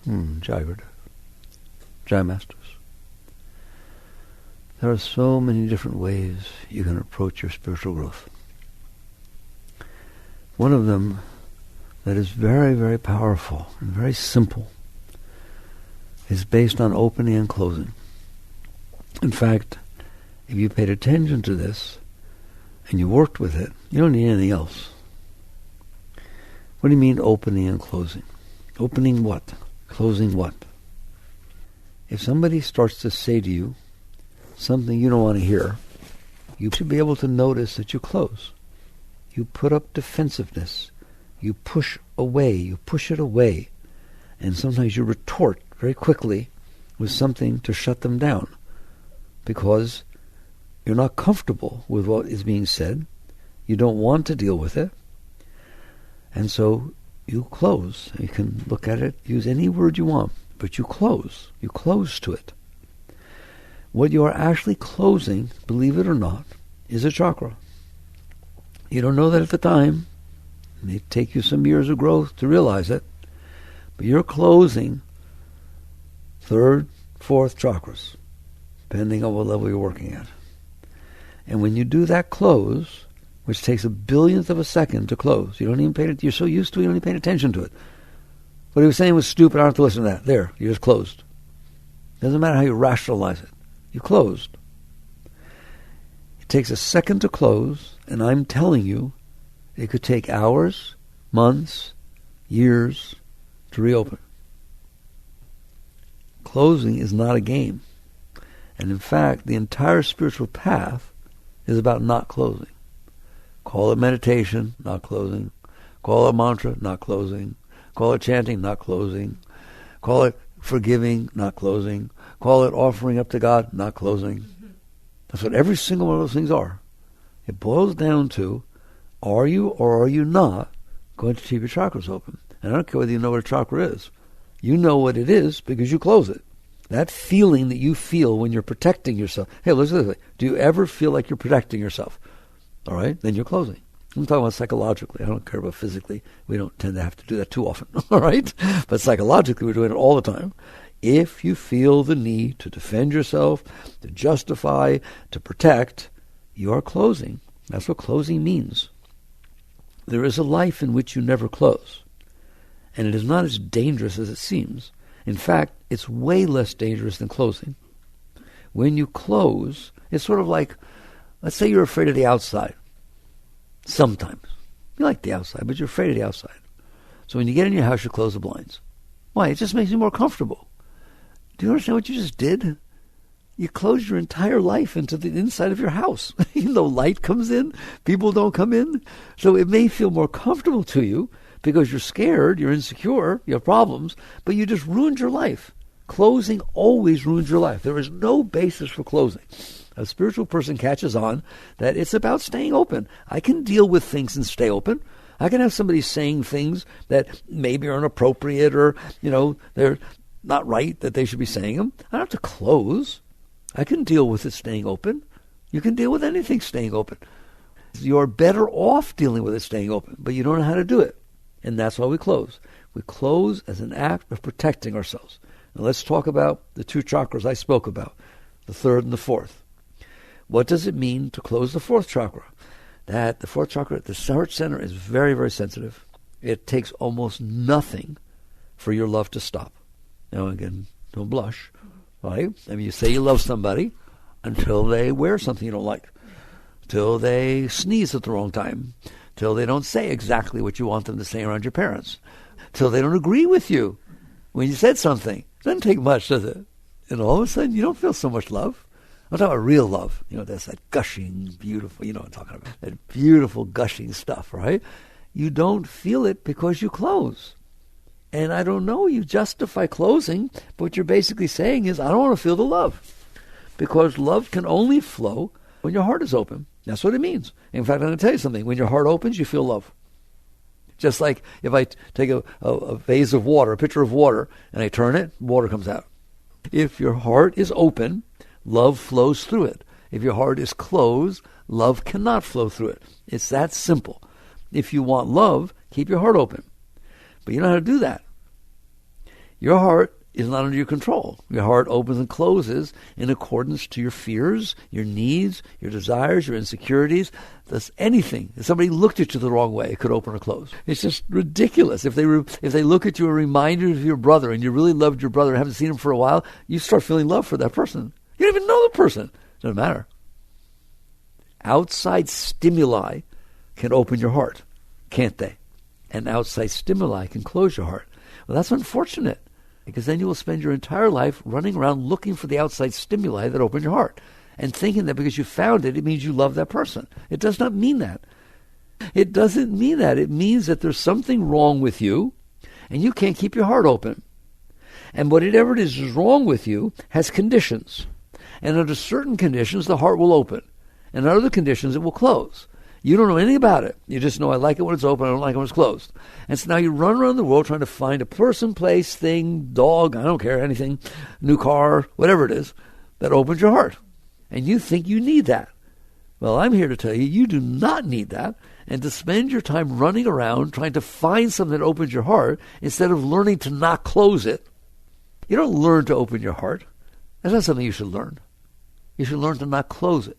Jagged. Jai Masters. There are so many different ways you can approach your spiritual growth. One of them that is very, very powerful and very simple is based on opening and closing. In fact, if you paid attention to this and you worked with it, you don't need anything else. What do you mean opening and closing? Opening what? Closing what? If somebody starts to say to you something you don't want to hear, you should be able to notice that you close. You put up defensiveness. You push away. You push it away. And sometimes you retort very quickly with something to shut them down because you're not comfortable with what is being said. You don't want to deal with it. And so you close. You can look at it, use any word you want, but you close. You close to it. What you are actually closing, believe it or not, is a chakra. You don't know that at the time. It may take you some years of growth to realize it. But you're closing third, fourth chakras, depending on what level you're working at. And when you do that close, which takes a billionth of a second to close, you don't even pay it. You're so used to it, you don't even pay attention to it. What he was saying was stupid. I don't have to listen to that. There, you just closed. Doesn't matter how you rationalize it. You closed. It takes a second to close, and I'm telling you, it could take hours, months, years to reopen. Closing is not a game. And in fact, the entire spiritual path is about not closing. Call it meditation, not closing. Call it mantra, not closing. Call it chanting, not closing. Call it forgiving, not closing. Call it offering up to God, not closing. That's what every single one of those things are. It boils down to, are you or are you not going to keep your chakras open? And I don't care whether you know what a chakra is. You know what it is because you close it. That feeling that you feel when you're protecting yourself. Hey, listen to this. Do you ever feel like you're protecting yourself? All right, then you're closing. I'm talking about psychologically. I don't care about physically. We don't tend to have to do that too often, all right? But psychologically, we're doing it all the time. If you feel the need to defend yourself, to justify, to protect, you are closing. That's what closing means. There is a life in which you never close. And it is not as dangerous as it seems. In fact, it's way less dangerous than closing. When you close, it's sort of like, let's say you're afraid of the outside. Sometimes. You like the outside, but you're afraid of the outside. So when you get in your house, you close the blinds. Why? It just makes you more comfortable. Do you understand what you just did? You closed your entire life into the inside of your house. No light comes in. People don't come in. So it may feel more comfortable to you because you're scared, you're insecure, you have problems, but you just ruined your life. Closing always ruins your life. There is no basis for closing. A spiritual person catches on that it's about staying open. I can deal with things and stay open. I can have somebody saying things that maybe are inappropriate or, they're not right that they should be saying them. I don't have to close. I can deal with it staying open. You can deal with anything staying open. You're better off dealing with it staying open, but you don't know how to do it. And that's why we close. We close as an act of protecting ourselves. Now let's talk about the two chakras I spoke about, the third and the fourth. What does it mean to close the fourth chakra? That the fourth chakra, the heart center, is very, very sensitive. It takes almost nothing for your love to stop. Now again, don't blush, right? I mean, you say you love somebody until they wear something you don't like, till they sneeze at the wrong time, till they don't say exactly what you want them to say around your parents, till they don't agree with you when you said something. It doesn't take much, does it? And all of a sudden, you don't feel so much love. I'm talking about real love. That's that gushing, beautiful, what I'm talking about. That beautiful, gushing stuff, right? You don't feel it because you close. And I don't know, you justify closing, but what you're basically saying is, I don't want to feel the love. Because love can only flow when your heart is open. That's what it means. In fact, I'm going to tell you something. When your heart opens, you feel love. Just like if I take a vase of water, a pitcher of water, and I turn it, water comes out. If your heart is open, love flows through it. If your heart is closed, love cannot flow through it. It's that simple. If you want love, keep your heart open. But you know how to do that. Your heart is not under your control. Your heart opens and closes in accordance to your fears, your needs, your desires, your insecurities. That's anything. If somebody looked at you the wrong way, it could open or close. It's just ridiculous. If they look at you a reminder of your brother and you really loved your brother and haven't seen him for a while, you start feeling love for that person. You don't even know the person. It doesn't matter. Outside stimuli can open your heart, can't they? And outside stimuli can close your heart. Well, that's unfortunate, because then you will spend your entire life running around looking for the outside stimuli that open your heart and thinking that because you found it, it means you love that person. It does not mean that. It doesn't mean that. It means that there's something wrong with you and you can't keep your heart open. And whatever it is wrong with you has conditions. And under certain conditions, the heart will open. And under other conditions, it will close. You don't know anything about it. You just know I like it when it's open, I don't like it when it's closed. And so now you run around the world trying to find a person, place, thing, dog, I don't care, anything, new car, whatever it is, that opens your heart. And you think you need that. Well, I'm here to tell you, you do not need that. And to spend your time running around trying to find something that opens your heart instead of learning to not close it. You don't learn to open your heart. That's not something you should learn. You should learn to not close it.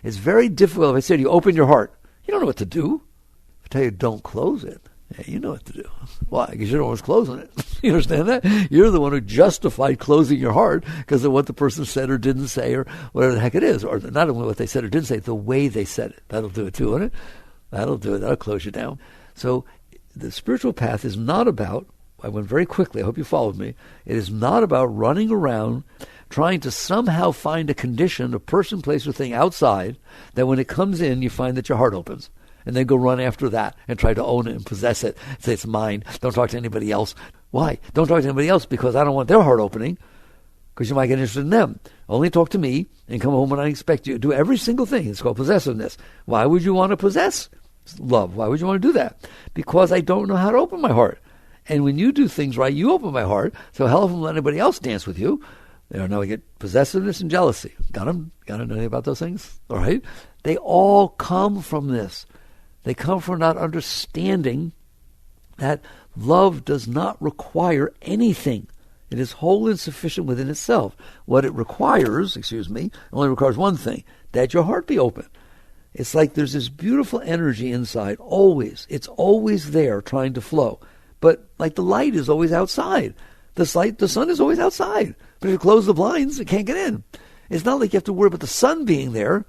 It's very difficult. If I said you open your heart, you don't know what to do. If I tell you don't close it, yeah, you know what to do. Why? Because you're the one who's closing it. You understand that? You're the one who justified closing your heart because of what the person said or didn't say or whatever the heck it is. Or not only what they said or didn't say, the way they said it. That'll do it too, won't it? That'll do it. That'll close you down. So the spiritual path is not about, I went very quickly, I hope you followed me, it is not about running around trying to somehow find a condition, a person, place, or thing outside that when it comes in, you find that your heart opens. And then go run after that and try to own it and possess it. Say it's mine. Don't talk to anybody else. Why? Don't talk to anybody else because I don't want their heart opening, because you might get interested in them. Only talk to me and come home when I expect you. Do every single thing. It's called possessiveness. Why would you want to possess love? Why would you want to do that? Because I don't know how to open my heart. And when you do things right, you open my heart. So hell if I'm letting anybody else dance with you. Now we get possessiveness and jealousy. Got them? Got to know anything about those things? All right? They all come from this. They come from not understanding that love does not require anything. It is whole and sufficient within itself. What it requires, only requires one thing, that your heart be open. It's like there's this beautiful energy inside, always. It's always there trying to flow. But like the light is always outside. The sun is always outside. But if you close the blinds, it can't get in. It's not like you have to worry about the sun being there.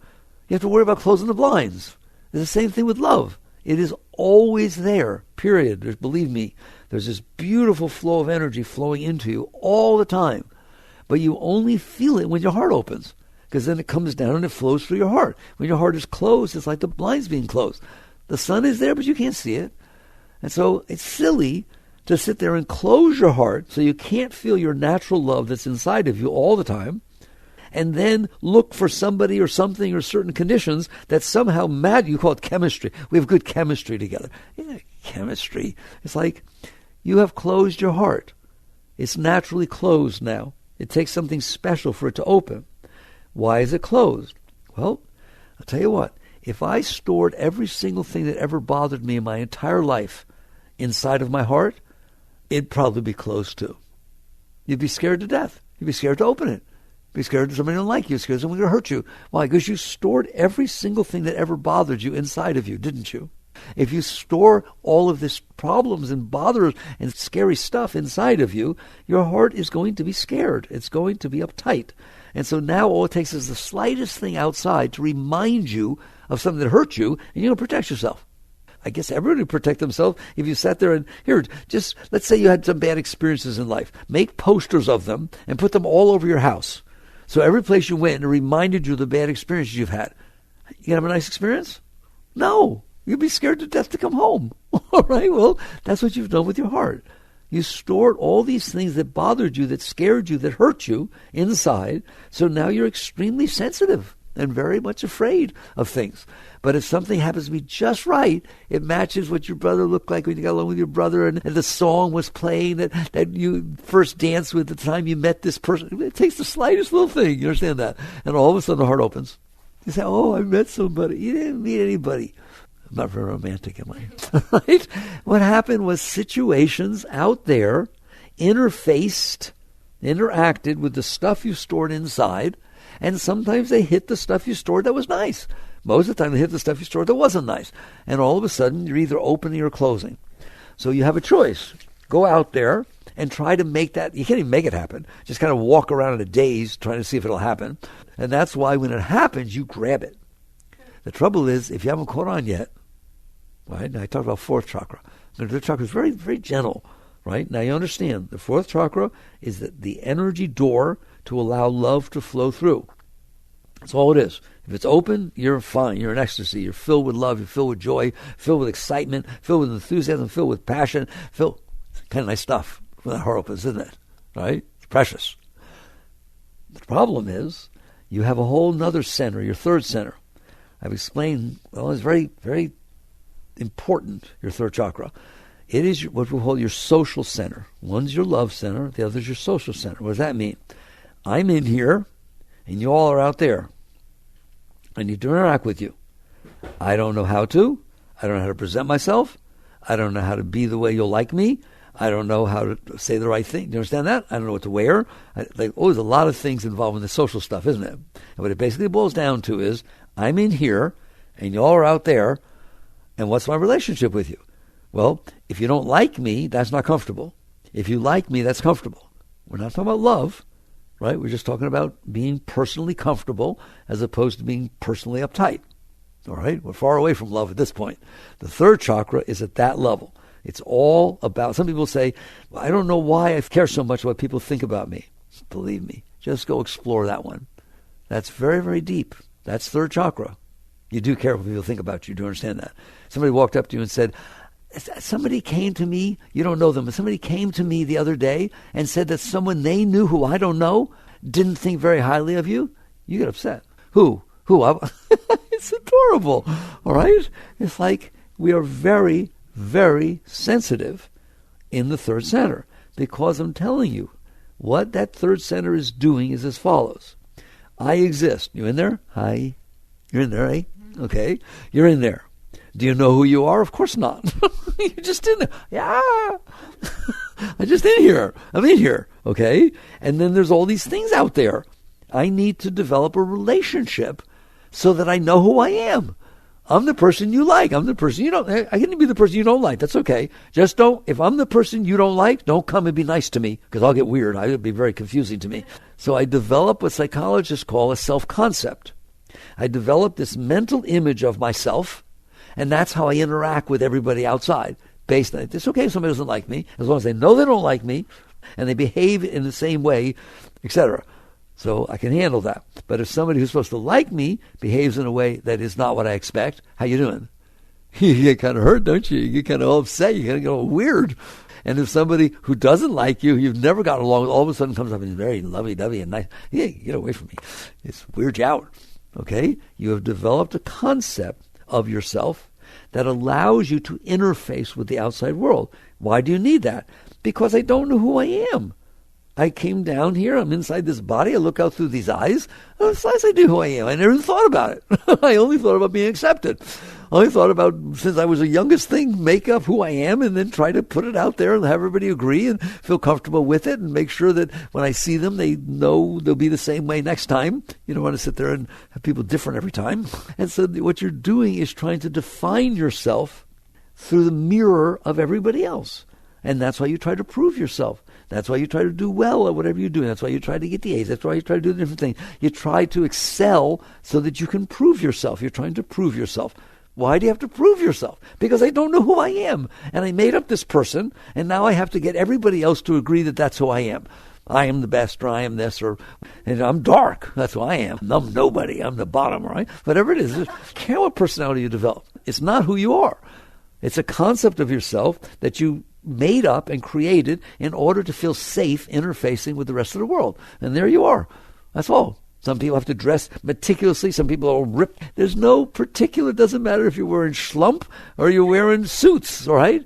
You have to worry about closing the blinds. It's the same thing with love. It is always there, period. Believe me, there's this beautiful flow of energy flowing into you all the time. But you only feel it when your heart opens, because then it comes down and it flows through your heart. When your heart is closed, it's like the blinds being closed. The sun is there, but you can't see it. And so it's silly to sit there and close your heart so you can't feel your natural love that's inside of you all the time, and then look for somebody or something or certain conditions that somehow you call it chemistry. We have good chemistry together. Yeah, chemistry. It's like you have closed your heart. It's naturally closed now. It takes something special for it to open. Why is it closed? Well, I'll tell you what. If I stored every single thing that ever bothered me in my entire life inside of my heart, it'd probably be closed too. You'd be scared to death. You'd be scared to open it. You'd be scared that somebody don't like you. Scared someone's going to hurt you. Why? Because you stored every single thing that ever bothered you inside of you, didn't you? If you store all of this problems and bothers and scary stuff inside of you, your heart is going to be scared. It's going to be uptight. And so now all it takes is the slightest thing outside to remind you of something that hurt you, and you're going to protect yourself. I guess everybody would protect themselves if you sat there and, just let's say you had some bad experiences in life. Make posters of them and put them all over your house. So every place you went, it reminded you of the bad experiences you've had. You gonna have a nice experience? No. You'd be scared to death to come home. All right, well, that's what you've done with your heart. You stored all these things that bothered you, that scared you, that hurt you inside. So now you're extremely sensitive and very much afraid of things. But if something happens to be just right, it matches what your brother looked like when you got along with your brother, and the song was playing that you first danced with the time you met this person. It takes the slightest little thing, you understand that? And all of a sudden the heart opens. You say, oh, I met somebody. You didn't meet anybody. I'm not very romantic, am I? Right? What happened was situations out there interacted with the stuff you stored inside, and sometimes they hit the stuff you stored that was nice. Most of the time they hit the stuff you stored that wasn't nice. And all of a sudden you're either opening or closing. So you have a choice. Go out there and try to make that. You can't even make it happen. Just kind of walk around in a daze trying to see if it'll happen. And that's why when it happens, you grab it. The trouble is, if you haven't caught on yet, right? Now I talked about fourth chakra. The third chakra is very, very gentle, right? Now you understand, the fourth chakra is the energy door to allow love to flow through. That's all it is. If it's open, you're fine. You're in ecstasy. You're filled with love. You're filled with joy, filled with excitement, filled with enthusiasm, filled with passion. Kind of nice stuff when that heart opens, isn't it? Right? It's precious. The problem is you have a whole other center, your third center. I've explained, it's very, very important, your third chakra. It is what we call your social center. One's your love center. The other's your social center. What does that mean? I'm in here, and you all are out there. I need to interact with you. I don't know how to. I don't know how to present myself. I don't know how to be the way you'll like me. I don't know how to say the right thing. Do you understand that? I don't know what to wear. There's a lot of things involved in the social stuff, isn't it? And what it basically boils down to is, I'm in here, and you all are out there, and what's my relationship with you? Well, if you don't like me, that's not comfortable. If you like me, that's comfortable. We're not talking about love. Right? We're just talking about being personally comfortable as opposed to being personally uptight. All right? We're far away from love at this point. The third chakra is at that level. It's all about, some people say, well, I don't know why I care so much what people think about me. Believe me, just go explore that one. That's very, very deep. That's third chakra. You do care what people think about you. Do you understand that? Somebody walked up to you and said, somebody came to me, you don't know them, but somebody came to me the other day and said that someone they knew who I don't know didn't think very highly of you. You get upset. Who? It's adorable. All right? It's like we are very, very sensitive in the third center, because I'm telling you, what that third center is doing is as follows. I exist. You in there? Hi. You're in there, eh? Okay. You're in there. Do you know who you are? Of course not. You're just in there. Yeah. I'm just in here. I'm in here. Okay? And then there's all these things out there. I need to develop a relationship so that I know who I am. I'm the person you like. I'm the person you don't. I can be the person you don't like. That's okay. Just don't. If I'm the person you don't like, don't come and be nice to me, because I'll get weird. It would be very confusing to me. So I develop what psychologists call a self-concept. I develop this mental image of myself, and that's how I interact with everybody outside. Based on it. It's okay if somebody doesn't like me, as long as they know they don't like me, and they behave in the same way, etc. So I can handle that. But if somebody who's supposed to like me behaves in a way that is not what I expect, how you doing? You get kind of hurt, don't you? You get kind of upset. You kind of get all weird. And if somebody who doesn't like you, you've never gotten along with, all of a sudden comes up and is very lovey-dovey and nice, yeah, get away from me. It's weird you out. Okay? You have developed a concept of yourself that allows you to interface with the outside world. Why do you need that? Because I don't know who I am. I came down here, I'm inside this body, I look out through these eyes, as I do who I am. I never even thought about it. I only thought about being accepted. I only thought about, since I was the youngest thing, make up who I am and then try to put it out there and have everybody agree and feel comfortable with it and make sure that when I see them, they know they'll be the same way next time. You don't want to sit there and have people different every time. And so what you're doing is trying to define yourself through the mirror of everybody else. And that's why you try to prove yourself. That's why you try to do well at whatever you do. That's why you try to get the A's. That's why you try to do the different things. You try to excel so that you can prove yourself. You're trying to prove yourself. Why do you have to prove yourself? Because I don't know who I am. And I made up this person, and now I have to get everybody else to agree that that's who I am. I am the best, or I am this, and I'm dark. That's who I am. I'm nobody. I'm the bottom, right? Whatever it is, care what personality you develop. It's not who you are. It's a concept of yourself that you made up and created in order to feel safe interfacing with the rest of the world. And there you are. That's all. Some people have to dress meticulously. Some people are ripped. There's no particular, it doesn't matter if you're wearing schlump or you're wearing suits, all right?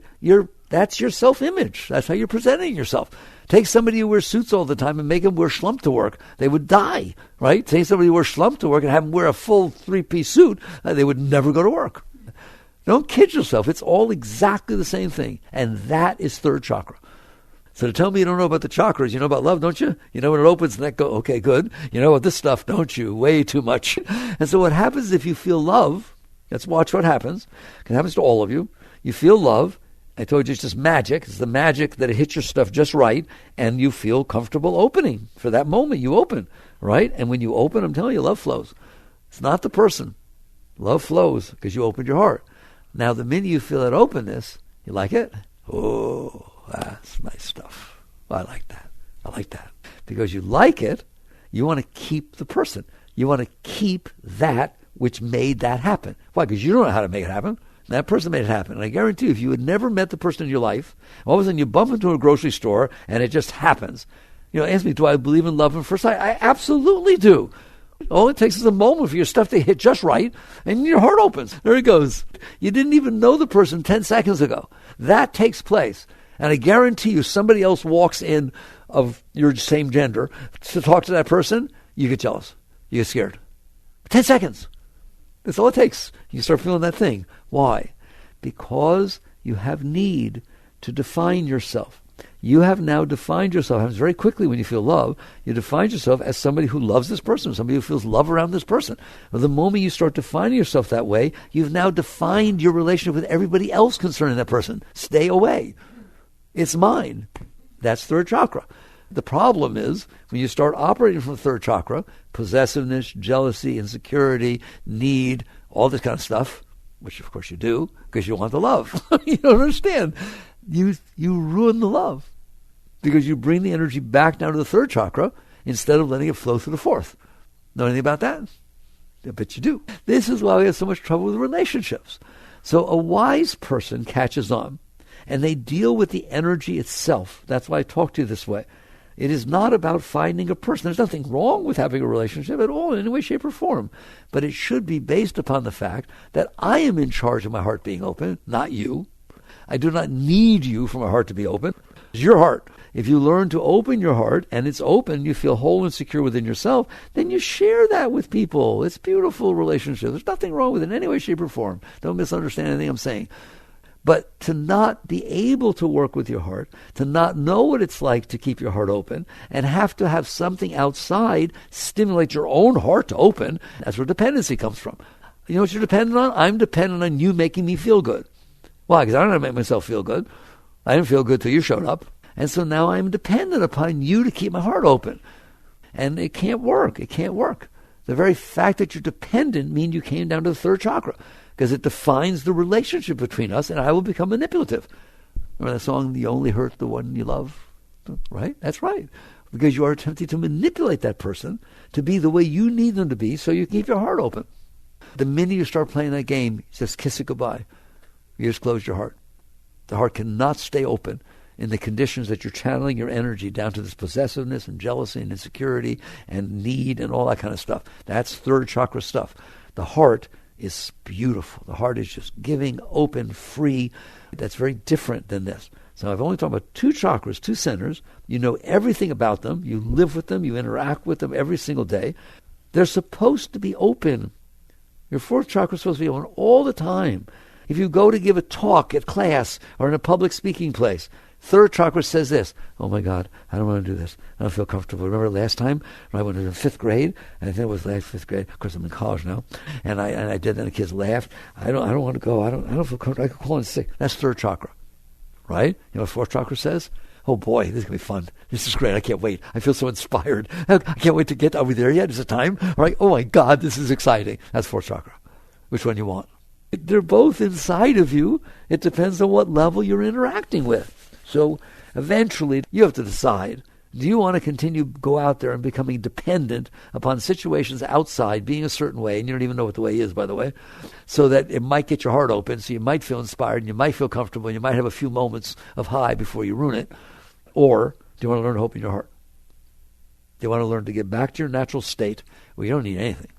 That's your self-image. That's how you're presenting yourself. Take somebody who wears suits all the time and make them wear schlump to work. They would die, right? Take somebody who wears schlump to work and have them wear a full three-piece suit. They would never go to work. Don't kid yourself. It's all exactly the same thing. And that is third chakra. So to tell me you don't know about the chakras, you know about love, don't you? You know when it opens and that go, okay, good. You know about this stuff, don't you? Way too much. And so what happens if you feel love, let's watch what happens. It happens to all of you. You feel love. I told you it's just magic. It's the magic that it hits your stuff just right, and you feel comfortable opening. For that moment, you open, right? And when you open, I'm telling you, love flows. It's not the person. Love flows because you opened your heart. Now, the minute you feel that openness, you like it? Oh, that's nice stuff. I like that. I like that. Because you like it, you want to keep the person. You want to keep that which made that happen. Why? Because you don't know how to make it happen. That person made it happen. And I guarantee you, if you had never met the person in your life, all of a sudden you bump into a grocery store and it just happens. Ask me, do I believe in love at first sight? I absolutely do. All it takes is a moment for your stuff to hit just right, and your heart opens. There it goes. You didn't even know the person 10 seconds ago. That takes place. And I guarantee you, somebody else walks in of your same gender to talk to that person, you get jealous. You get scared. 10 seconds. That's all it takes. You start feeling that thing. Why? Because you have need to define yourself. You have now defined yourself. It happens very quickly when you feel love. You define yourself as somebody who loves this person, somebody who feels love around this person. Well, the moment you start defining yourself that way, you've now defined your relationship with everybody else concerning that person. Stay away. It's mine. That's third chakra. The problem is when you start operating from the third chakra, possessiveness, jealousy, insecurity, need, all this kind of stuff, which of course you do because you want the love. You don't understand. You ruin the love because you bring the energy back down to the third chakra instead of letting it flow through the fourth. Know anything about that? I bet you do. This is why we have so much trouble with relationships. So a wise person catches on and they deal with the energy itself. That's why I talk to you this way. It is not about finding a person. There's nothing wrong with having a relationship at all in any way, shape, or form. But it should be based upon the fact that I am in charge of my heart being open, not you. I do not need you for my heart to be open. It's your heart. If you learn to open your heart and it's open, you feel whole and secure within yourself, then you share that with people. It's a beautiful relationship. There's nothing wrong with it in any way, shape, or form. Don't misunderstand anything I'm saying. But to not be able to work with your heart, to not know what it's like to keep your heart open, and have to have something outside stimulate your own heart to open, that's where dependency comes from. You know what you're dependent on? I'm dependent on you making me feel good. Why? Because I don't know how to make myself feel good. I didn't feel good till you showed up. And so now I'm dependent upon you to keep my heart open. And it can't work. It can't work. The very fact that you're dependent means you came down to the third chakra, because it defines the relationship between us, and I will become manipulative. Remember that song, You Only Hurt the One You Love? Right? That's right. Because you are attempting to manipulate that person to be the way you need them to be so you can keep your heart open. The minute you start playing that game, just kiss it goodbye. You just close your heart. The heart cannot stay open in the conditions that you're channeling your energy down to this possessiveness and jealousy and insecurity and need and all that kind of stuff. That's third chakra stuff. The heart is beautiful. The heart is just giving, open, free. That's very different than this. So I've only talked about two chakras, two centers. You know everything about them. You live with them. You interact with them every single day. They're supposed to be open. Your fourth chakra is supposed to be open all the time. If you go to give a talk at class or in a public speaking place, third chakra says this: oh my God, I don't want to do this. I don't feel comfortable. Remember last time when I went in fifth grade? And I think it was last fifth grade. Of course, I'm in college now. And I did that, and the kids laughed. I don't want to go. I don't feel comfortable. I could call in sick. That's third chakra, right? You know what fourth chakra says? Oh boy, this is going to be fun. This is great. I can't wait. I feel so inspired. I can't wait to get, are we there yet? Is it time? All right. Oh my God, this is exciting. That's fourth chakra. Which one you want? They're both inside of you. It depends on what level you're interacting with. So eventually you have to decide, do you want to continue go out there and becoming dependent upon situations outside being a certain way, and you don't even know what the way is, by the way, so that it might get your heart open, so you might feel inspired, and you might feel comfortable, and you might have a few moments of high before you ruin it? Or do you want to learn to open your heart? Do you want to learn to get back to your natural state where you don't need anything?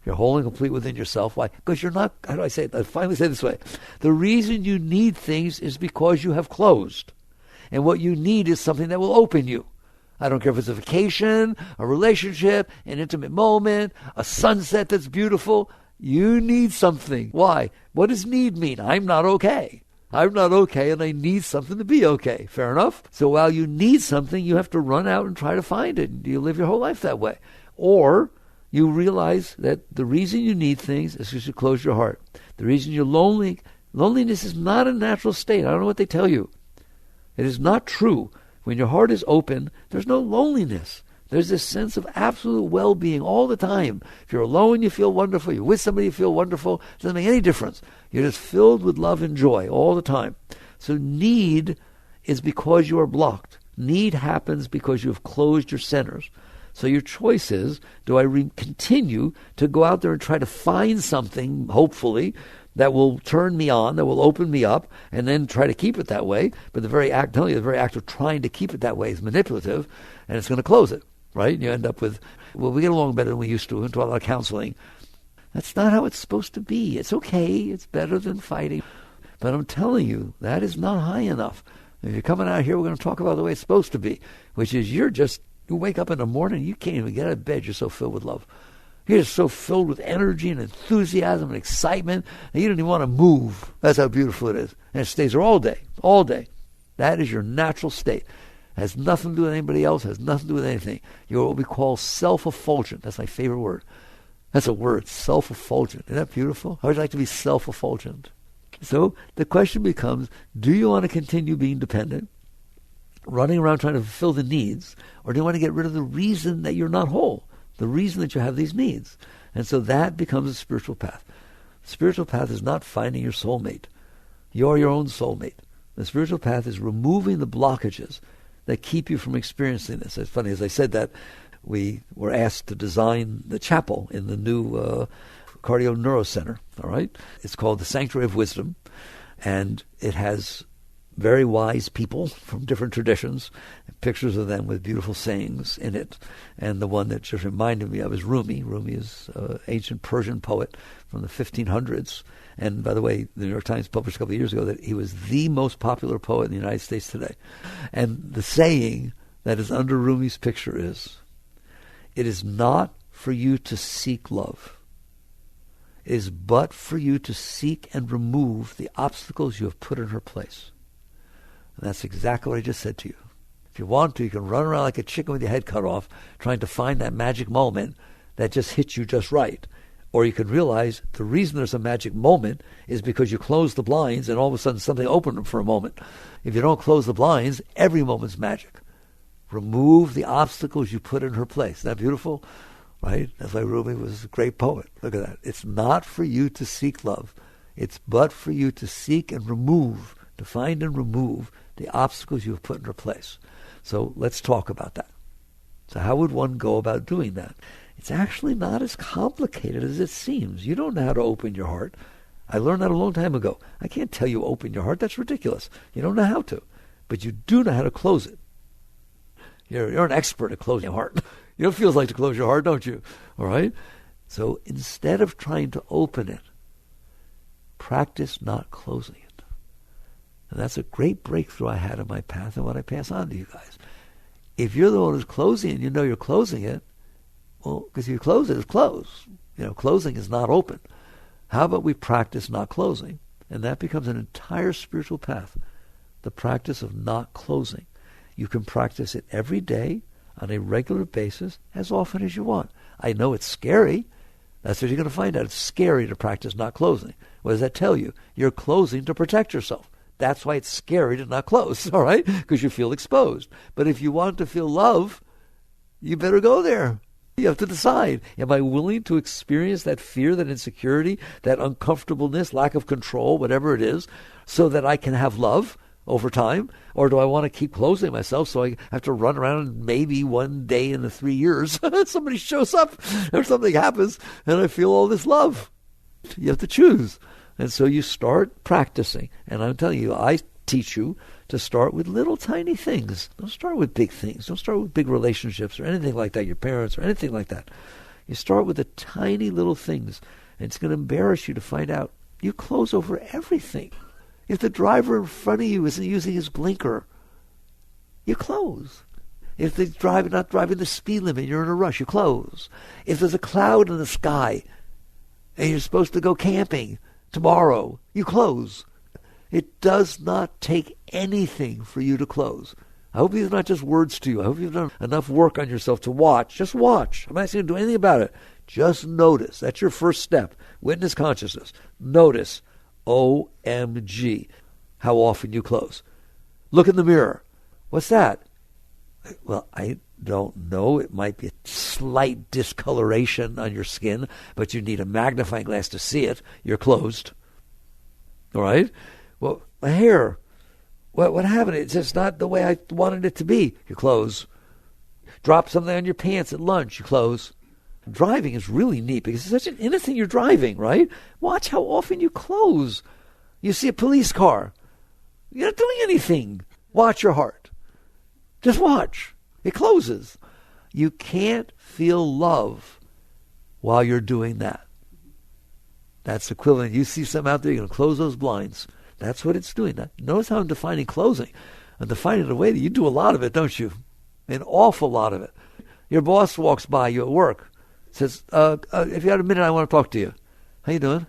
You're whole and complete within yourself. Why? Because you're not, how do I say it? I finally say it this way. The reason you need things is because you have closed. And what you need is something that will open you. I don't care if it's a vacation, a relationship, an intimate moment, a sunset that's beautiful. You need something. Why? What does need mean? I'm not okay. I'm not okay and I need something to be okay. Fair enough? So while you need something, you have to run out and try to find it. You live your whole life that way. Or you realize that the reason you need things is because you close your heart. The reason you're lonely, loneliness is not a natural state. I don't know what they tell you. It is not true. When your heart is open, there's no loneliness. There's this sense of absolute well-being all the time. If you're alone, you feel wonderful. You're with somebody, you feel wonderful. It doesn't make any difference. You're just filled with love and joy all the time. So need is because you are blocked. Need happens because you have closed your centers. So your choice is, do I continue to go out there and try to find something, hopefully, that will turn me on, that will open me up, and then try to keep it that way. But the very act of trying to keep it that way is manipulative, and it's going to close it, right? You end up with, well, we get along better than we used to, and do a lot of counseling. That's not how it's supposed to be. It's okay. It's better than fighting. But I'm telling you, that is not high enough. If you're coming out here, we're going to talk about the way it's supposed to be, which is you wake up in the morning, you can't even get out of bed. You're so filled with love. You're just so filled with energy and enthusiasm and excitement that you don't even want to move. That's how beautiful it is. And it stays there all day, all day. That is your natural state. It has nothing to do with anybody else, has nothing to do with anything. You're what we call self-effulgent. That's my favorite word. That's a word, self-effulgent. Isn't that beautiful? How would you like to be self-effulgent? So the question becomes, do you want to continue being dependent, running around trying to fulfill the needs, or do you want to get rid of the reason that you're not whole? The reason that you have these needs. And so that becomes a spiritual path. The spiritual path is not finding your soulmate. You're your own soulmate. The spiritual path is removing the blockages that keep you from experiencing this. It's funny, as I said that, we were asked to design the chapel in the new Cardio Neuro Center, all right? It's called the Sanctuary of Wisdom, and it has very wise people from different traditions, pictures of them with beautiful sayings in it. And the one that just reminded me of is Rumi. Rumi is an ancient Persian poet from the 1500s. And by the way, the New York Times published a couple of years ago that he was the most popular poet in the United States today. And the saying that is under Rumi's picture is, it is not for you to seek love. It is but for you to seek and remove the obstacles you have put in her place. And that's exactly what I just said to you. If you want to, you can run around like a chicken with your head cut off, trying to find that magic moment that just hits you just right. Or you can realize the reason there's a magic moment is because you close the blinds and all of a sudden something opened for a moment. If you don't close the blinds, every moment's magic. Remove the obstacles you put in her place. Isn't that beautiful? Right? That's why Rumi was a great poet. Look at that. It's not for you to seek love. It's but for you to seek and remove, to find and remove the obstacles you have put in her place. So let's talk about that. So how would one go about doing that? It's actually not as complicated as it seems. You don't know how to open your heart. I learned that a long time ago. I can't tell you open your heart. That's ridiculous. You don't know how to. But you do know how to close it. You're an expert at closing your heart. You know what it feels like to close your heart, don't you? All right? So instead of trying to open it, practice not closing it. And that's a great breakthrough I had in my path and what I pass on to you guys. If you're the one who's closing it and you know you're closing it, well, because you close it, it's closed. You know, closing is not open. How about we practice not closing? And that becomes an entire spiritual path, the practice of not closing. You can practice it every day on a regular basis as often as you want. I know it's scary. That's what you're going to find out. It's scary to practice not closing. What does that tell you? You're closing to protect yourself. That's why it's scary to not close, all right? Because you feel exposed. But if you want to feel love, you better go there. You have to decide, am I willing to experience that fear, that insecurity, that uncomfortableness, lack of control, whatever it is, so that I can have love over time? Or do I want to keep closing myself so I have to run around and maybe one day in the 3 years somebody shows up or something happens and I feel all this love? You have to choose. And so you start practicing. And I'm telling you, I teach you to start with little tiny things. Don't start with big things. Don't start with big relationships or anything like that, your parents or anything like that. You start with the tiny little things. And it's going to embarrass you to find out you close over everything. If the driver in front of you isn't using his blinker, you close. If they're not driving the speed limit, you're in a rush, you close. If there's a cloud in the sky and you're supposed to go camping tomorrow, you close. It does not take anything for you to close. I hope these are not just words to you. I hope you've done enough work on yourself to watch. Just watch. I'm not asking you to do anything about it. Just notice. That's your first step. Witness consciousness. Notice. OMG. How often you close. Look in the mirror. What's that? Well, I don't know. It might be a slight discoloration on your skin, but you need a magnifying glass to see it. You're closed. All right? Well, my hair. What happened? It's just not the way I wanted it to be. You close. Drop something on your pants at lunch. You close. Driving is really neat because it's such an innocent you're driving, right? Watch how often you close. You see a police car. You're not doing anything. Watch your heart. Just watch. It closes. You can't feel love while you're doing that. That's equivalent. You see something out there, you're going to close those blinds. That's what it's doing. Now, notice how I'm defining closing. I'm defining it in a way that you do a lot of it, don't you? An awful lot of it. Your boss walks by you at work, says, if you had a minute, I want to talk to you. How you doing?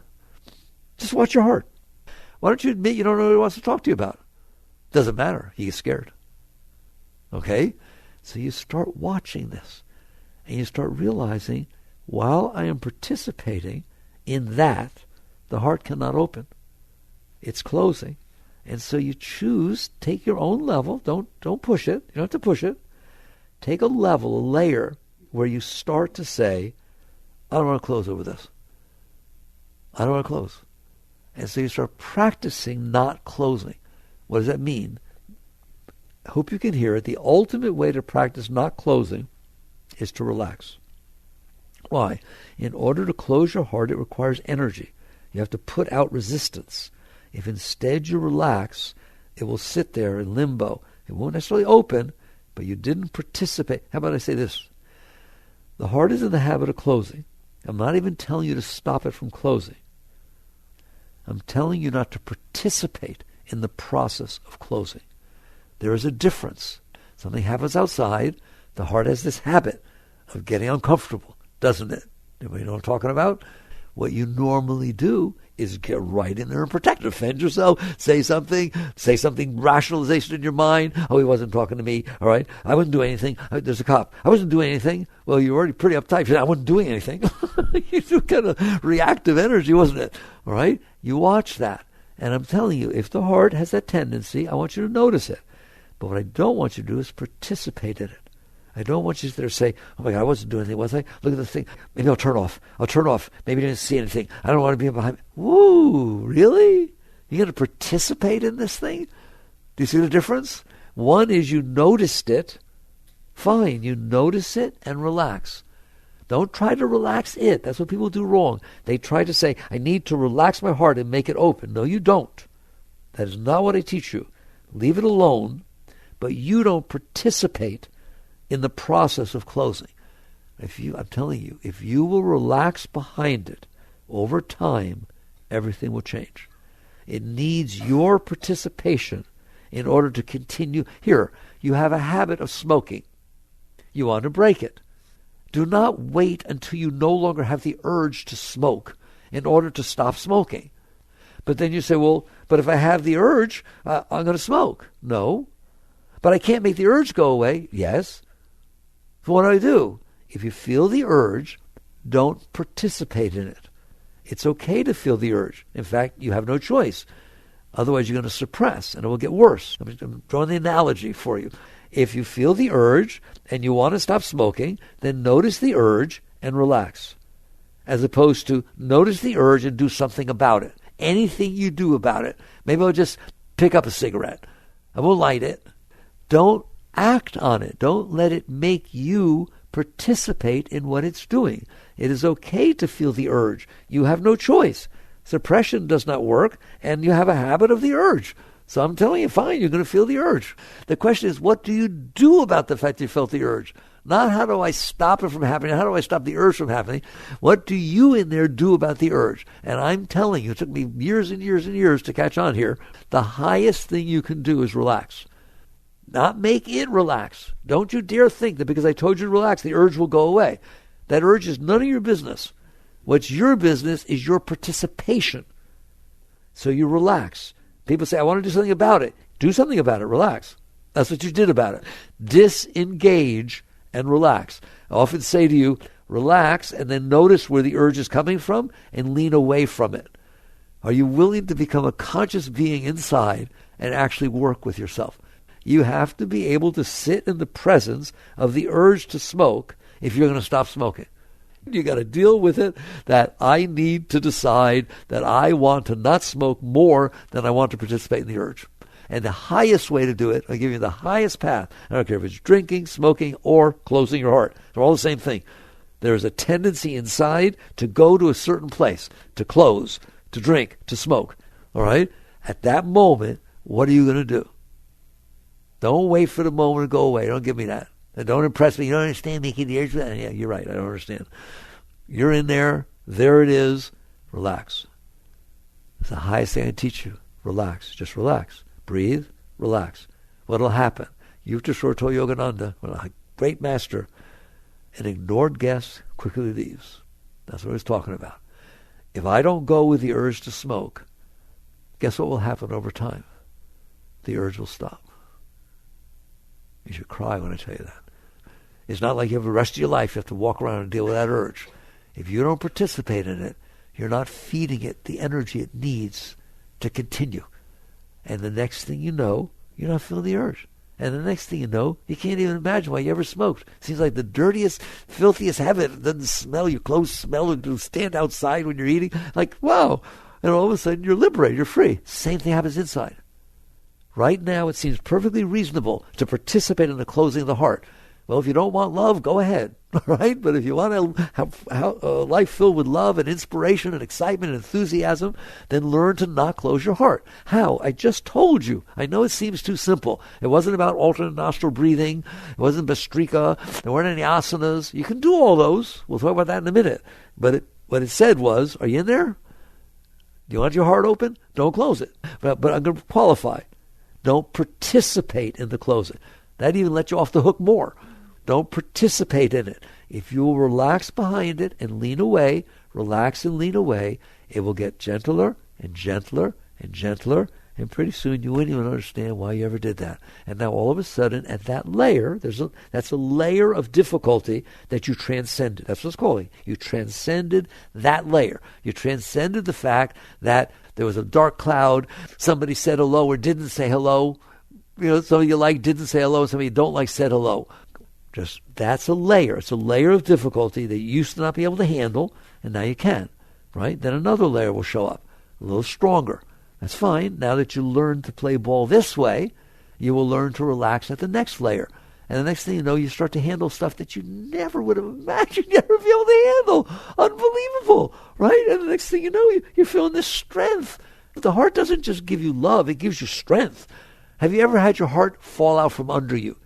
Just watch your heart. Why don't you admit you don't know what he wants to talk to you about? Doesn't matter. He gets scared. Okay? So you start watching this, and you start realizing, while I am participating in that, the heart cannot open. It's closing. And so you choose, take your own level. Don't push it. You don't have to push it. Take a level, a layer, where you start to say, I don't want to close over this. I don't want to close. And so you start practicing not closing. What does that mean? I hope you can hear it. The ultimate way to practice not closing is to relax. Why? In order to close your heart, it requires energy. You have to put out resistance. If instead you relax, it will sit there in limbo. It won't necessarily open, but you didn't participate. How about I say this? The heart is in the habit of closing. I'm not even telling you to stop it from closing. I'm telling you not to participate in the process of closing. There is a difference. Something happens outside. The heart has this habit of getting uncomfortable, doesn't it? Anybody know what I'm talking about? What you normally do is get right in there and protect, defend yourself, say something rationalization in your mind. Oh, he wasn't talking to me, all right? I wasn't doing anything. There's a cop. I wasn't doing anything. Well, you're already pretty uptight. You said, I wasn't doing anything. It's kind of reactive energy, wasn't it? All right? You watch that. And I'm telling you, if the heart has that tendency, I want you to notice it. But what I don't want you to do is participate in it. I don't want you to say, oh my God, I wasn't doing anything, was I? Look at this thing. Maybe I'll turn off. Maybe I didn't see anything. I don't want to be behind me. Woo, really? You're going to participate in this thing? Do you see the difference? One is you noticed it. Fine, you notice it and relax. Don't try to relax it. That's what people do wrong. They try to say, I need to relax my heart and make it open. No, you don't. That is not what I teach you. Leave it alone, but you don't participate in the process of closing. I'm telling you, if you will relax behind it, over time, everything will change. It needs your participation in order to continue. Here, you have a habit of smoking. You want to break it. Do not wait until you no longer have the urge to smoke in order to stop smoking. But then you say, well, but if I have the urge, I'm going to smoke. No. But I can't make the urge go away. Yes. So what do? If you feel the urge, don't participate in it. It's okay to feel the urge. In fact, you have no choice. Otherwise, you're going to suppress, and it will get worse. I'm drawing the analogy for you. If you feel the urge and you want to stop smoking, then notice the urge and relax. As opposed to notice the urge and do something about it. Anything you do about it. Maybe I'll just pick up a cigarette. I won't light it. Don't act on it. Don't let it make you participate in what it's doing. It is okay to feel the urge. You have no choice. Suppression does not work, and you have a habit of the urge. So I'm telling you, fine, you're going to feel the urge. The question is, what do you do about the fact you felt the urge? Not how do I stop it from happening, how do I stop the urge from happening? What do you in there do about the urge? And I'm telling you, it took me years and years and years to catch on here. The highest thing you can do is relax. Not make it relax. Don't you dare think that because I told you to relax, the urge will go away. That urge is none of your business. What's your business is your participation. So you relax. People say, I want to do something about it. Do something about it. Relax. That's what you did about it. Disengage and relax. I often say to you, relax and then notice where the urge is coming from and lean away from it. Are you willing to become a conscious being inside and actually work with yourself? You have to be able to sit in the presence of the urge to smoke if you're going to stop smoking. You got to deal with it that I need to decide that I want to not smoke more than I want to participate in the urge. And the highest way to do it, I'll give you the highest path. I don't care if it's drinking, smoking, or closing your heart. They're all the same thing. There is a tendency inside to go to a certain place, to close, to drink, to smoke. All right? At that moment, what are you going to do? Don't wait for the moment to go away. Don't give me that. And don't impress me. You don't understand making the urge. Yeah, you're right. I don't understand. You're in there. There it is. Relax. It's the highest thing I teach you. Relax. Just relax. Breathe. Relax. What'll happen? Yukteswar Yogananda, a great master, an ignored guest quickly leaves. That's what he's talking about. If I don't go with the urge to smoke, guess what will happen over time? The urge will stop. You should cry when I tell you that. It's not like you have the rest of your life. You have to walk around and deal with that urge. If you don't participate in it, you're not feeding it the energy it needs to continue. And the next thing you know, you're not feeling the urge. And the next thing you know, you can't even imagine why you ever smoked. Seems like the dirtiest, filthiest habit. It doesn't smell, your clothes smell, you stand outside when you're eating. Like, wow. And all of a sudden, you're liberated, you're free. Same thing happens inside. Right now, it seems perfectly reasonable to participate in the closing of the heart. Well, if you don't want love, go ahead, all right? But if you want to have a life filled with love and inspiration and excitement and enthusiasm, then learn to not close your heart. How? I just told you. I know it seems too simple. It wasn't about alternate nostril breathing. It wasn't Bastrika. There weren't any asanas. You can do all those. We'll talk about that in a minute. But what it said was, are you in there? Do you want your heart open? Don't close it. But I'm going to qualify. Don't participate in the closing. That even lets you off the hook more. Don't participate in it. If you will relax behind it and lean away, relax and lean away, it will get gentler and gentler and gentler, and pretty soon you wouldn't even understand why you ever did that. And now all of a sudden, at that layer, that's a layer of difficulty that you transcended. That's what it's calling. You transcended that layer. You transcended the fact that there was a dark cloud, somebody said hello or didn't say hello. You know, some of you like didn't say hello, some of you don't like said hello. Just, that's a layer. It's a layer of difficulty that you used to not be able to handle, and now you can, right? Then another layer will show up, a little stronger. That's fine. Now that you learn to play ball this way, you will learn to relax at the next layer. And the next thing you know, you start to handle stuff that you never would have imagined you ever be able to handle. Unbelievable, right? And the next thing you know, you're feeling this strength. But the heart doesn't just give you love, it gives you strength. Have you ever had your heart fall out from under you?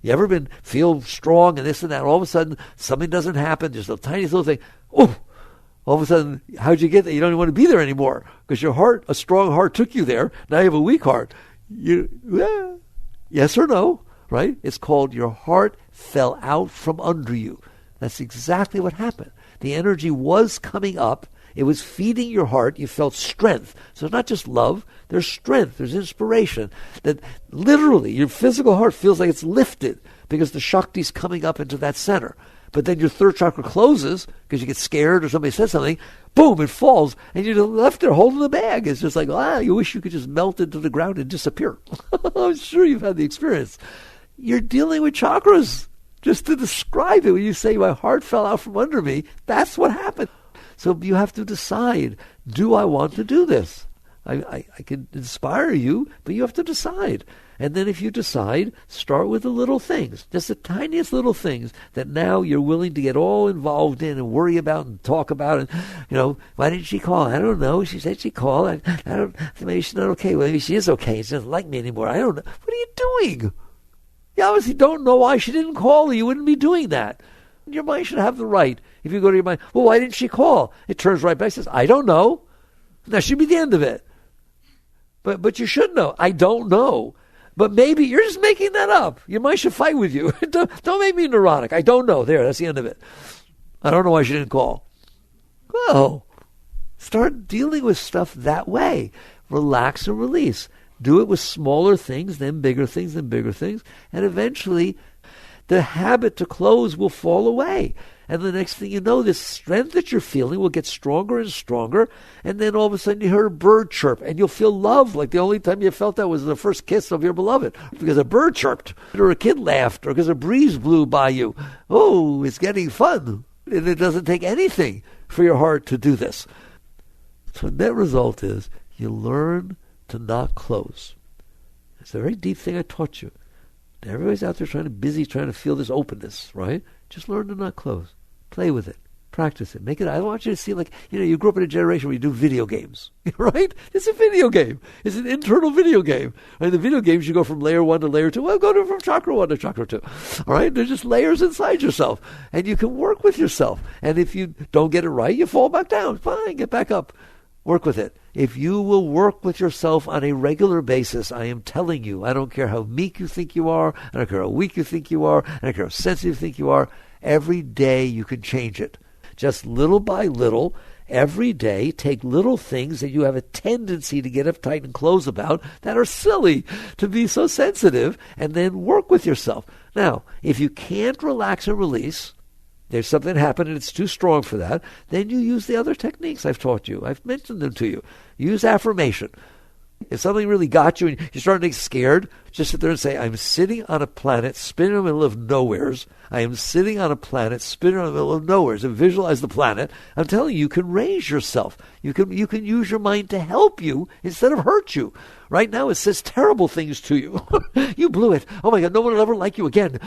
You ever feel strong and this and that, and all of a sudden something doesn't happen, just the tiniest little thing, oh, all of a sudden, how'd you get there? You don't even want to be there anymore because your heart, a strong heart took you there. Now you have a weak heart. Yes or no, right? It's called your heart fell out from under you. That's exactly what happened. The energy was coming up. It was feeding your heart. You felt strength. So it's not just love. There's strength. There's inspiration. That literally your physical heart feels like it's lifted because the Shakti's coming up into that center. But then your third chakra closes because you get scared or somebody says something. Boom, it falls. And you're left there holding the bag. It's just like, you wish you could just melt into the ground and disappear. I'm sure you've had the experience. You're dealing with chakras. Just to describe it, when you say my heart fell out from under me, that's what happened. So you have to decide, do I want to do this? I can inspire you, but you have to decide. And then if you decide, start with the little things, just the tiniest little things that now you're willing to get all involved in and worry about and talk about. And, why didn't she call? I don't know. She said she called. I don't, maybe she's not okay. Well, maybe she is okay. She doesn't like me anymore. I don't know. What are you doing? You obviously don't know why she didn't call, or you wouldn't be doing that. Your mind should have the right. If you go to your mind, well, why didn't she call? It turns right back and says, I don't know. That should be the end of it. But you should know. I don't know. But maybe you're just making that up. Your mind should fight with you. Don't make me neurotic. I don't know. There, that's the end of it. I don't know why she didn't call. Well, start dealing with stuff that way. relax and release. Do it with smaller things, then bigger things, then bigger things, and eventually the habit to close will fall away. And the next thing you know, this strength that you're feeling will get stronger and stronger, and then all of a sudden you hear a bird chirp, and you'll feel love. Like the only time you felt that was the first kiss of your beloved, because a bird chirped, or a kid laughed, or because a breeze blew by you. Oh, it's getting fun. And it doesn't take anything for your heart to do this. So the net result is you learn to not close. It's a very deep thing I taught you. Everybody's out there trying to feel this openness, right? Just learn to not close. Play with it. Practice it. Make it. I don't want you to see like, you grew up in a generation where you do video games, right? It's a video game. It's an internal video game. And the video games, you go from layer 1 to layer 2. Well, from chakra 1 to chakra 2. All right? They're just layers inside yourself. And you can work with yourself. And if you don't get it right, you fall back down. Fine, get back up. Work with it. If you will work with yourself on a regular basis, I am telling you, I don't care how meek you think you are, I don't care how weak you think you are, I don't care how sensitive you think you are, every day you can change it. Just little by little, every day, take little things that you have a tendency to get uptight and close about that are silly, to be so sensitive, and then work with yourself. Now, if you can't relax and release, there's something happened and it's too strong for that, then you use the other techniques I've taught you. I've mentioned them to you. Use affirmation. If something really got you and you're starting to get scared, just sit there and say, I'm sitting on a planet spinning in the middle of nowheres. I am sitting on a planet spinning in the middle of nowheres. And visualize the planet. I'm telling you, you can raise yourself. You can use your mind to help you instead of hurt you. Right now it says terrible things to you. You blew it. Oh my God, no one will ever like you again.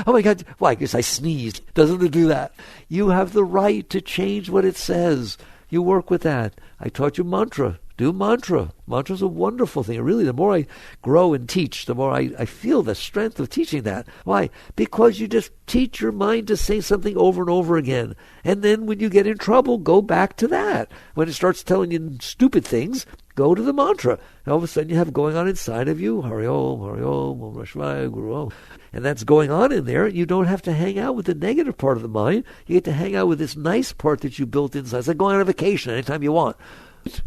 Oh my God, why? Because I sneezed. Doesn't it do that? You have the right to change what it says. You work with that. I taught you mantra. Do mantra. Mantra's a wonderful thing. Really, the more I grow and teach, the more I feel the strength of teaching that. Why? Because you just teach your mind to say something over and over again. And then when you get in trouble, go back to that. When it starts telling you stupid things, go to the mantra. And all of a sudden you have going on inside of you, Hari Om, Hari Om, Om Namah Shivaya, Guru Om. And that's going on in there. You don't have to hang out with the negative part of the mind. You get to hang out with this nice part that you built inside. It's like going on a vacation anytime you want.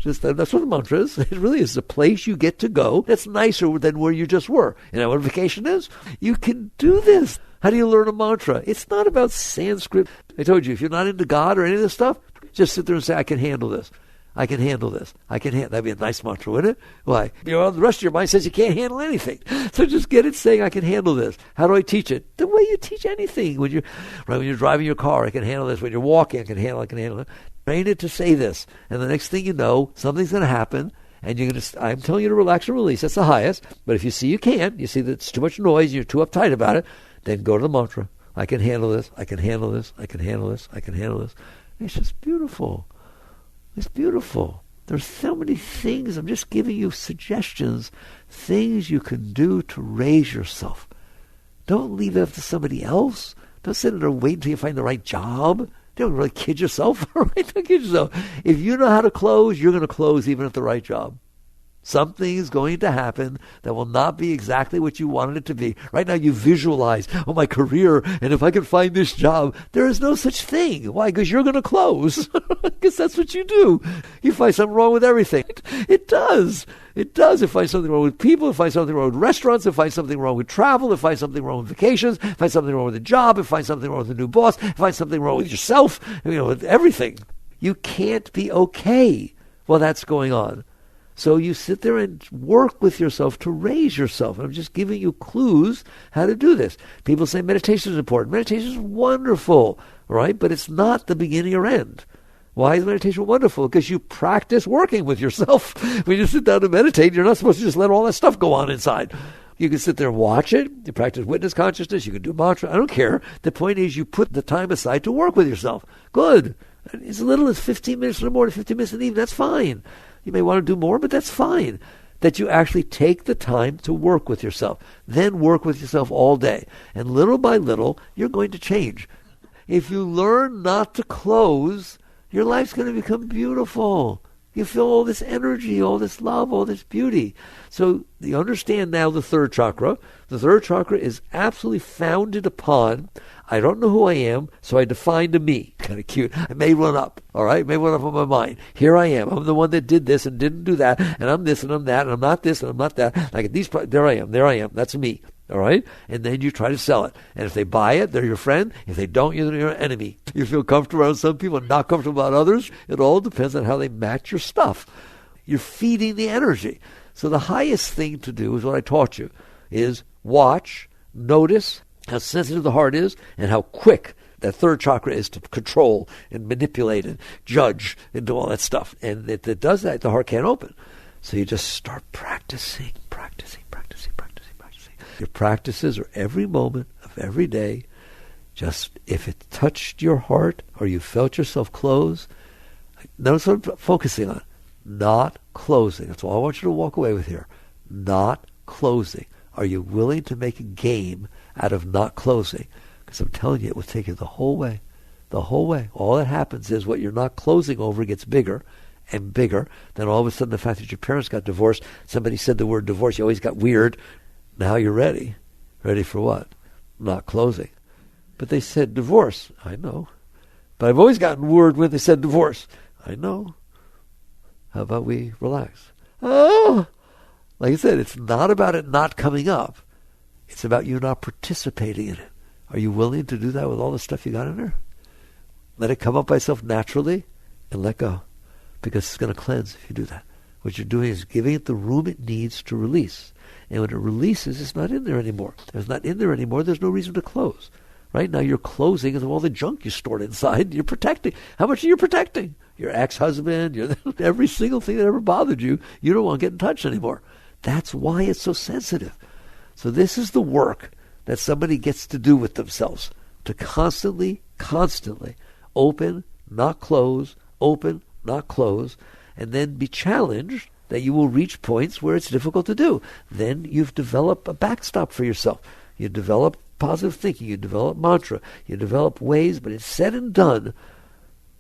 That's what the mantra is. It really is a place you get to go that's nicer than where you just were. You know what a vacation is? You can do this. How do you learn a mantra? It's not about Sanskrit. I told you, if you're not into God or any of this stuff, just sit there and say, I can handle this. I can handle this. That'd be a nice mantra, wouldn't it? Why? The rest of your mind says you can't handle anything. So just get it saying, I can handle this. How do I teach it? The way you teach anything. When you're driving your car, I can handle this. When you're walking, I can handle it. Train it to say this. And the next thing you know, something's going to happen. And I'm telling you to relax and release. That's the highest. But if you see you can't, you see that it's too much noise, you're too uptight about it, then go to the mantra. I can handle this. I can handle this. I can handle this. I can handle this. It's just beautiful. It's beautiful. There's so many things. I'm just giving you suggestions, things you can do to raise yourself. Don't leave it up to somebody else. Don't sit there and wait until you find the right job. Don't really kid yourself. All right? Don't kid yourself. If you know how to close, you're going to close even at the right job. Something is going to happen that will not be exactly what you wanted it to be. Right now you visualize, my career, and if I can find this job. There is no such thing. Why? Because you're going to close. Because that's what you do. You find something wrong with everything. It does. It does. It finds something wrong with people. It finds something wrong with restaurants. It finds something wrong with travel. It finds something wrong with vacations. It finds something wrong with a job. It finds something wrong with a new boss. It finds something wrong with yourself. With everything. You can't be okay while that's going on. So you sit there and work with yourself to raise yourself. I'm just giving you clues how to do this. People say meditation is important. Meditation is wonderful, right? But it's not the beginning or end. Why is meditation wonderful? Because you practice working with yourself. When you sit down to meditate, you're not supposed to just let all that stuff go on inside. You can sit there and watch it. You practice witness consciousness. You can do mantra. I don't care. The point is you put the time aside to work with yourself. Good. As little as 15 minutes in the morning, 15 minutes in the evening, that's fine. You may want to do more, but that's fine. That you actually take the time to work with yourself. Then work with yourself all day. And little by little, you're going to change. If you learn not to close, your life's going to become beautiful. You feel all this energy, all this love, all this beauty. So you understand now the third chakra. The third chakra is absolutely founded upon, I don't know who I am, so I defined a me. kind of cute. I made one up, all right? Made one up in my mind. Here I am. I'm the one that did this and didn't do that, and I'm this and I'm that, and I'm not this and I'm not that. Like there I am. That's me, all right? And then you try to sell it. And if they buy it, they're your friend. If they don't, you're your enemy. You feel comfortable around some people and not comfortable about others. It all depends on how they match your stuff. You're feeding the energy. So the highest thing to do is what I taught you, is watch, notice how sensitive the heart is and how quick that third chakra is to control and manipulate and judge and do all that stuff. And if it does that, the heart can't open. So you just start practicing. Your practices are every moment of every day. Just if it touched your heart or you felt yourself close, notice what I'm focusing on. Not closing. That's all I want you to walk away with here. Not closing. Are you willing to make a game out of not closing? Because I'm telling you, it will take you the whole way. The whole way. All that happens is what you're not closing over gets bigger and bigger. Then all of a sudden the fact that your parents got divorced, somebody said the word divorce, you always got weird. Now you're ready. Ready for what? Not closing. But they said divorce. I know. But I've always gotten word when they said divorce. I know. How about we relax? Oh! Like I said, it's not about it not coming up. It's about you not participating in it. Are you willing to do that with all the stuff you got in there? Let it come up by itself naturally and let go. Because it's going to cleanse if you do that. What you're doing is giving it the room it needs to release. And when it releases, it's not in there anymore. If it's not in there anymore, there's no reason to close. Right now you're closing of all the junk you stored inside. You're protecting. How much are you protecting? Your ex-husband, every single thing that ever bothered you, you don't want to get in touch anymore. That's why it's so sensitive. So this is the work that somebody gets to do with themselves. To constantly open, not close, open, not close, and then be challenged that you will reach points where it's difficult to do. Then you've developed a backstop for yourself. You develop positive thinking. You develop mantra. You develop ways, but it's said and done.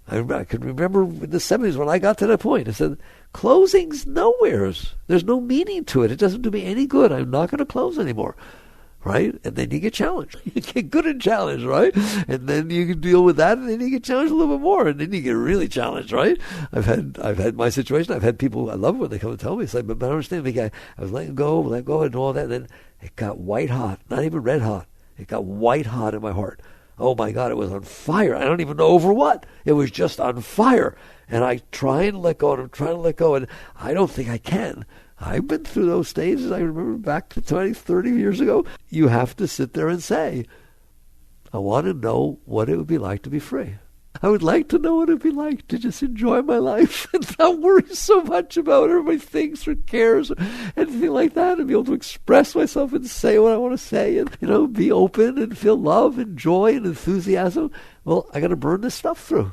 I can remember in the 70s when I got to that point. I said, closing's nowheres. There's no meaning to it. It doesn't do me any good. I'm not going to close anymore. Right? And then you get challenged. You get good and challenged, right? And then you can deal with that, and then you get challenged a little bit more, and then you get really challenged, right? I've had my situation. I've had people, I love it when they come and tell me. It's like, but I don't understand. I was letting go, and all that, and then it got white hot, not even red hot. It got white hot in my heart. Oh my God, it was on fire. I don't even know over what. It was just on fire. And I try and let go, and I'm trying to let go, and I don't think I can. I've been through those stages. I remember back to 20, 30 years ago. You have to sit there and say, I want to know what it would be like to be free. I would like to know what it would be like to just enjoy my life and not worry so much about what everybody thinks or cares or anything like that, and be able to express myself and say what I want to say and, be open and feel love and joy and enthusiasm. Well, I got to burn this stuff through.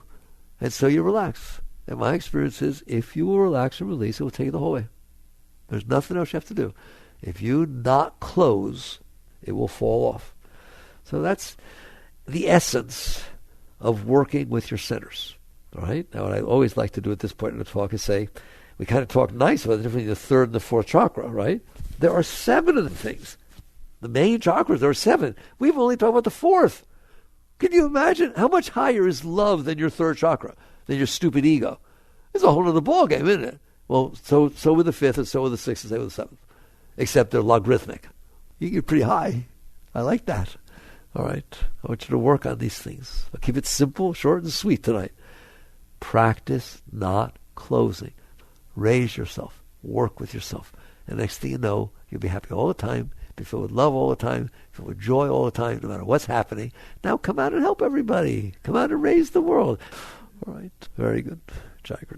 And so you relax. And my experience is if you will relax and release, it will take you the whole way. There's nothing else you have to do. If you not close, it will fall off. So that's the essence of working with your centers. All right? Now, what I always like to do at this point in the talk is say, we kind of talk nice about the difference between the third and the fourth chakra, right? There are 7 of the things. The main chakras, there are 7. We've only talked about the fourth. Can you imagine how much higher is love than your third chakra, than your stupid ego? It's a whole other ballgame, isn't it? Well, so with the 5th, and so with the 6th, and so with the 7th. Except they're logarithmic. You get pretty high. I like that. All right. I want you to work on these things. I'll keep it simple, short, and sweet tonight. Practice not closing. Raise yourself. Work with yourself. And next thing you know, you'll be happy all the time, be filled with love all the time, filled with joy all the time, no matter what's happening. Now come out and help everybody. Come out and raise the world. All right. Very good. Chakra.